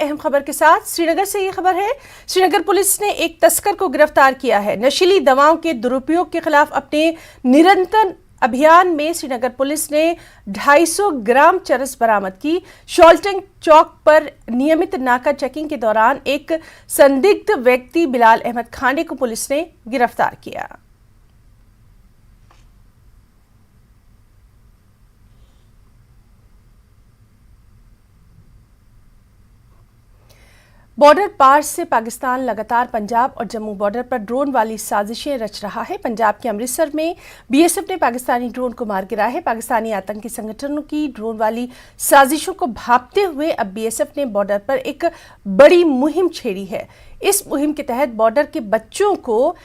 अहम खबर के साथ श्रीनगर से ये खबर है। श्रीनगर पुलिस ने एक तस्कर को गिरफ्तार किया है। नशीली दवाओं के दुरुपयोग के खिलाफ अपने निरंतर अभियान में श्रीनगर पुलिस ने 250 ग्राम चरस बरामद की। शॉल्टिंग चौक पर नियमित नाका चेकिंग के दौरान एक संदिग्ध व्यक्ति बिलाल अहमद खांडे को पुलिस ने गिरफ्तार किया। बॉर्डर पार से पाकिस्तान लगातार पंजाब और जम्मू बॉर्डर पर ड्रोन वाली साजिशें रच रहा है। पंजाब के अमृतसर में बीएसएफ ने पाकिस्तानी ड्रोन को मार गिराया है। पाकिस्तानी आतंकी संगठनों की ड्रोन वाली साजिशों को भांपते हुए अब बीएसएफ ने बॉर्डर पर एक बड़ी मुहिम छेड़ी है। इस मुहिम के तहत बॉर्डर के बच्चों को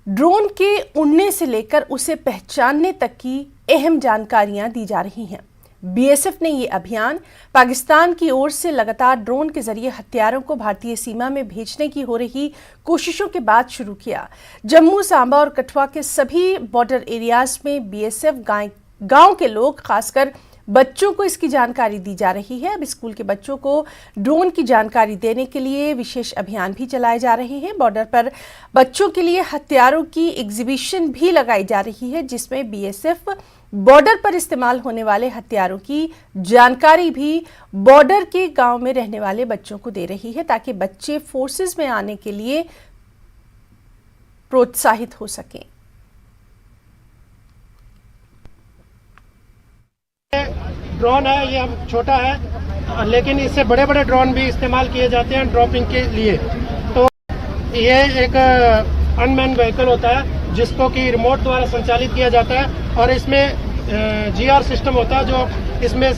ड्रोन के उड़ने से लेकर उसे पहचानने तक की अहम जानकारियां दी जा रही हैं। बीएसएफ ने ये अभियान पाकिस्तान की ओर से लगातार ड्रोन के जरिए हथियारों को भारतीय सीमा में भेजने की हो रही कोशिशों के बाद शुरू किया। जम्मू, सांबा और कठुआ के सभी बॉर्डर एरियाज में बीएसएफ गांव के लोग, खासकर बच्चों को इसकी जानकारी दी जा रही है। अब स्कूल के बच्चों को ड्रोन की जानकारी देने के लिए विशेष अभियान भी चलाए जा रहे हैं। बॉर्डर पर बच्चों के लिए हथियारों की एग्जीबिशन भी लगाई जा रही है, जिसमें बीएसएफ बॉर्डर पर इस्तेमाल होने वाले हथियारों की जानकारी भी बॉर्डर के गांव में रहने वाले बच्चों को दे रही है, ताकि बच्चे फोर्सेस में आने के लिए प्रोत्साहित हो सकें। ड्रोन है, ये हम छोटा है, लेकिन इससे बड़े बड़े ड्रोन भी इस्तेमाल किए जाते हैं ड्रॉपिंग के लिए। तो ये एक अनमैन्ड व्हीकल होता है जिसको कि रिमोट द्वारा संचालित किया जाता है, और इसमें जीआर सिस्टम होता है जो इसमें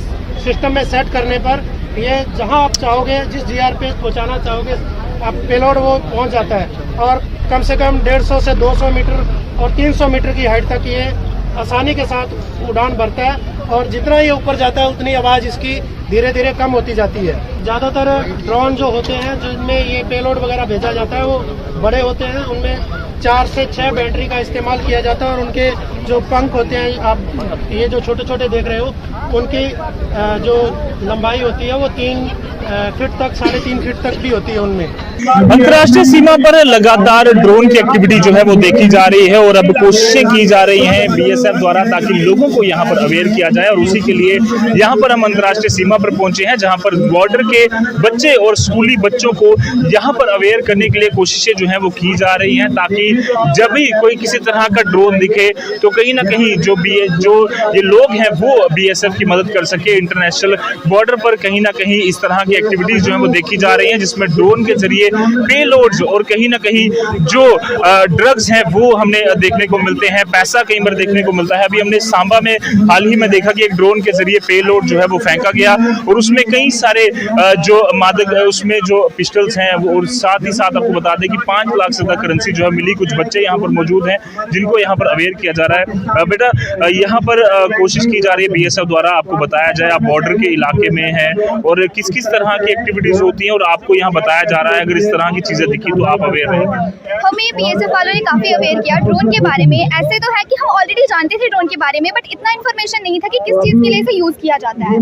सिस्टम में सेट करने पर ये जहां आप चाहोगे, जिस जीआर पे पहुंचाना चाहोगे आप पेलोड, वो पहुंच जाता है। और कम से कम 150 से 200 मीटर और 300 मीटर की हाइट तक ये आसानी के साथ उड़ान भरता है, और जितना ये ऊपर जाता है उतनी आवाज़ इसकी धीरे धीरे कम होती जाती है। ज़्यादातर ड्रोन जो होते हैं जिनमें ये पेलोड वगैरह भेजा जाता है वो बड़े होते हैं, उनमें 4 से 6 बैटरी का इस्तेमाल किया जाता है, और उनके जो पंख होते हैं, आप ये जो छोटे छोटे देख रहे हो, उनकी जो लंबाई होती है वो 3 फीट तक, 3.5 फीट तक भी होती है उनमें। अंतर्राष्ट्रीय सीमा पर लगातार ड्रोन की एक्टिविटी जो है वो देखी जा रही है, और अब कोशिशें की जा रही हैं बीएसएफ द्वारा ताकि लोगों को यहाँ पर अवेयर किया जाए। और उसी के लिए यहाँ पर हम अंतर्राष्ट्रीय सीमा पर पहुंचे हैं, जहाँ पर बॉर्डर के बच्चे और स्कूली बच्चों को यहाँ पर अवेयर करने के लिए कोशिशें जो है वो की जा रही हैं, ताकि जब भी कोई किसी तरह का ड्रोन दिखे तो कहीं ना कहीं जो ये लोग हैं वो बीएसएफ की मदद कर सके। इंटरनेशनल बॉर्डर पर कहीं ना कहीं इस तरह की एक्टिविटीज जो है वो देखी जा रही हैं, जिसमें ड्रोन के जरिए पेलोड्स और कहीं ना कहीं जो ड्रग्स हैं वो हमें देखने को मिलते हैं, पैसा कई बार देखने को मिलता है। अभी हमने सांबा में हाल ही में देखा कि एक ड्रोन के जरिए पेलोड जो है वो फेंका गया, और उसमें कई सारे जो मादक, उसमें जो पिस्टल्स हैं, और साथ ही साथ आपको बता दें कि 5 लाख से ज्यादा करेंसी जो है मिली। कुछ बच्चे यहाँ पर मौजूद हैं जिनको यहाँ पर अवेयर किया जा रहा है। बेटा, यहाँ पर कोशिश की जा रही है बीएसएफ द्वारा, आपको बताया जाए आप बॉर्डर के इलाके में हैं और किस किस तरह की एक्टिविटीज होती हैं, और आपको यहाँ बताया जा रहा है अगर इस तरह की चीजें दिखी तो आप अवेयर रहें। हमें बीएसएफ वालों ने काफी अवेयर किया ड्रोन के बारे में। ऐसे तो है कि हम ऑलरेडी जानते थे ड्रोन के बारे में, बट इतना इन्फॉर्मेशन नहीं था कि किस चीज के लिए इसे यूज किया जाता है।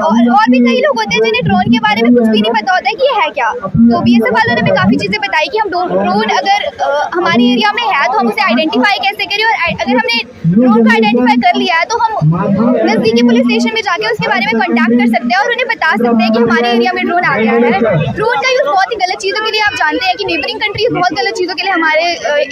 और भी कई लोग होते हैं जिन्हें ड्रोन के बारे में कुछ भी नहीं पता होता है कि ये है क्या। तो बीएसएफ वालों ने भी काफी चीजें बताई कि हम ड्रोन अगर हमारे एरिया में है तो हम उसे आइडेंटिफाई कैसे करें, और अगर हमने ड्रोन को आइडेंटिफाई कर लिया है तो हम नजदीकी पुलिस स्टेशन में जाके उसके बारे में कॉन्टैक्ट कर सकते हैं और उन्हें बता सकते हैं कि हमारे एरिया में ड्रोन आ गया है। ड्रोन का यूज बहुत ही गलत चीजों के लिए, आप जानते हैं कि नेबरिंग कंट्रीज बहुत गलत चीजों के लिए हमारे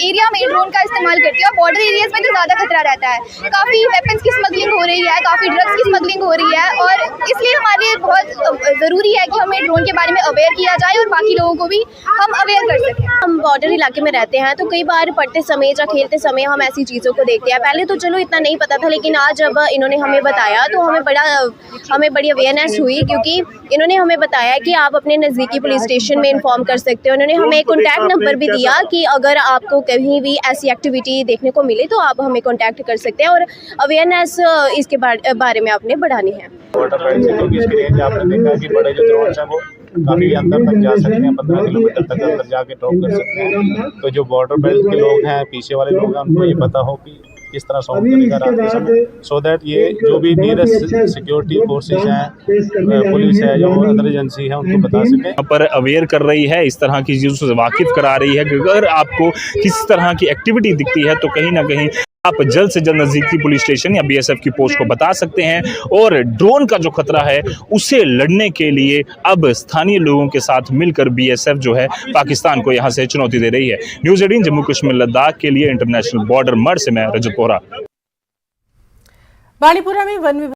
एरिया में ड्रोन का इस्तेमाल करती है, और बॉर्डर एरियाज में तो ज्यादा खतरा रहता है। काफी वेपन्स की स्मगलिंग हो रही है, काफी ड्रग्स की स्मगलिंग हो रही है, और इसलिए हमारे लिए बहुत जरूरी है कि हमें ड्रोन के बारे में अवेयर किया जाए और बाकी लोगों को भी हम अवेयर कर सकें। हम बॉर्डर इलाके में रहते हैं तो कई बार पढ़ते समय या खेलते समय हम ऐसी चीज़ों को देखते हैं। पहले तो चलो इतना नहीं पता था, लेकिन आज जब इन्होंने हमें बताया तो हमें बड़ी अवेयरनेस हुई, क्योंकि इन्होंने हमें बताया कि आप अपने नज़दीकी पुलिस स्टेशन में इन्फॉर्म कर सकते हो। उन्होंने हमें कॉन्टैक्ट नंबर भी दिया कि अगर आपको कहीं भी ऐसी एक्टिविटी देखने को मिले तो आप हमें कॉन्टैक्ट कर सकते हैं, और अवेयरनेस इसके बारे में आपने बढ़ानी है। आपने देखा कि बड़े जो ड्रोन्स हैं वो काफ़ी अंदर तक जा सकते हैं, 15 किलोमीटर तक अंदर जाके ड्रॉप कर सकते हैं। तो जो बॉर्डर बेल्ट के लोग हैं, पीछे वाले लोग हैं, उनको ये पता हो कि किस तरह सॉल्व करेगा रात के समय, सो दैट ये जो भी नियरेस्ट सिक्योरिटी फोर्सेज हैं, पुलिस है, जो अदर एजेंसी है, उनको बता सकें। यहाँ पर अवेयर कर रही है, इस तरह की चीज़ों से वाकिफ करा रही है कि अगर आपको किस तरह की एक्टिविटी दिखती है तो कहीं ना कहीं आप जल्द से जल्द नजदीकी पुलिस स्टेशन या बीएसएफ की पोस्ट को बता सकते हैं। और ड्रोन का जो खतरा है उसे लड़ने के लिए अब स्थानीय लोगों के साथ मिलकर बीएसएफ जो है पाकिस्तान को यहां से चुनौती दे रही है। न्यूज़ 18 जम्मू कश्मीर लद्दाख के लिए इंटरनेशनल बॉर्डर मर से मैं रजत बोहरा। बाणीपुरा में वन